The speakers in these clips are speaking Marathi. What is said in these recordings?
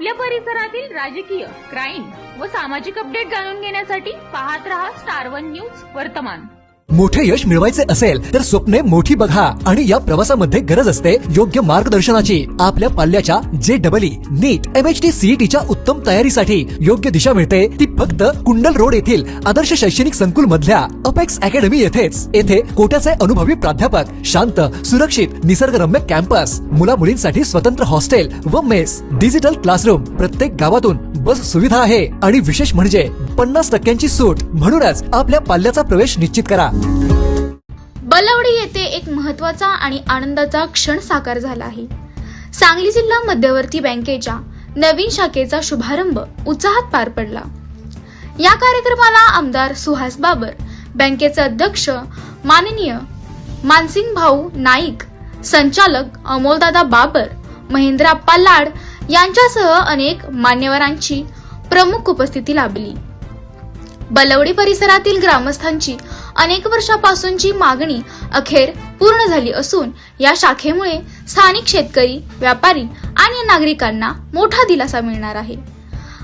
आपल्या परिसरातील राजकीय, क्राईम व सामाजिक अपडेट जाणून घेण्यासाठी पाहत रहा स्टार1 न्यूज वर्तमान। मोठे यश मिळवायचे असेल तर स्वप्ने मोठी बघा आणि या प्रवासामध्ये गरज असते योग्य मार्गदर्शनाची। आपल्या पाल्याच्या JEE, नीट, MHT, CETच्या उत्तम तयारीसाठी योग्य दिशा मिळते ती फक्त कुंडल रोड येथील आदर्श शैक्षणिक संकुल मधल्या अपेक्स अकॅडमी येथेच। येथे कोट्याचे अनुभवी प्राध्यापक, शांत, सुरक्षित, निसर्गरम्य कॅम्पस, मुला मुलींसाठी स्वतंत्र हॉस्टेल व मेस, डिजिटल क्लासरूम, प्रत्येक गावातून बस सुविधा आहे आणि विशेष म्हणजे 50% सूट। म्हणूनच आपल्या पाल्याचा प्रवेश निश्चित करा। बलवडी येथे एक महत्त्वाचा आणि आनंदाचा क्षण साकार झाला आहे। सांगली जिल्हा मध्यवर्ती बँकेच्या नवीन शाखेचा शुभारंभ उत्साहात पार पडला। या कार्यक्रमाला आमदार सुहास बाबर, बँकेचे अध्यक्ष माननीय मानसिंग भाऊ नाईक, संचालक अमोलदादा बाबर, महेंद्रप्पा लाड यांच्यासह अनेक मान्यवरांची प्रमुख उपस्थिती लाभली। बलवडी परिसरातील ग्रामस्थांची अनेक वर्षापासूनची मागणी अखेर पूर्ण झाली असून या शाखेमुळे स्थानिक शेतकरी, व्यापारी आणि नागरिकांना मोठा दिलासा मिळणार आहे।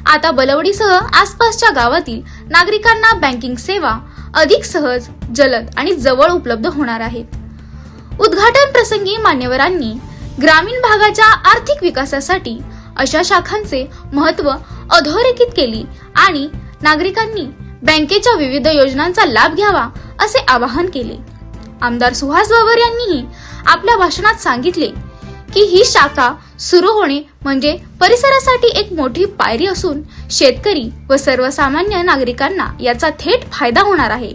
आता बलवडीसह आसपासच्या गावातील नागरिकांना बँकिंग सेवा अधिक सहज, जलद आणि जवळ उपलब्ध होणार आहेत। उद्घाटन प्रसंगी मान्यवरांनी ग्रामीण भागाच्या आर्थिक विकासासाठी अशा शाखांचे महत्त्व अधोरेखित केले आणि नागरिकांनी बँकेच्या विविध योजनांचा लाभ घ्यावा असे आवाहन केले। आमदार सुहास बाबर यांनीही आपल्या भाषणात सांगितले की ही शाखा सुरू होणे म्हणजे परिसरासाठी एक मोठी पायरी असून शेतकरी व सर्वसामान्य नागरिकांना याचा थेट फायदा होणार आहे।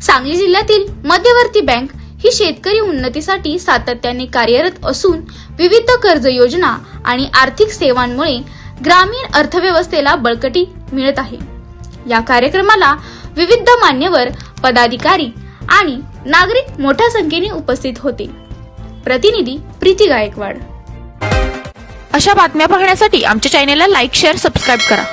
सांगली जिल्ह्यातील मध्यवर्ती बँक ही शेतकरी उन्नतीसाठी सातत्याने कार्यरत असून विविध कर्ज योजना आणि आर्थिक सेवांमुळे ग्रामीण अर्थव्यवस्थेला बळकटी मिळत आहे। या कार्यक्रमाला विविध मान्यवर, पदाधिकारी आणि नागरिक मोठ्या संख्येने उपस्थित होते। प्रतिनिधी प्रीती गायकवाड। अशा बातम्या पाहण्यासाठी आमच्या चॅनेलला लाईक, शेअर, सबस्क्राईब करा।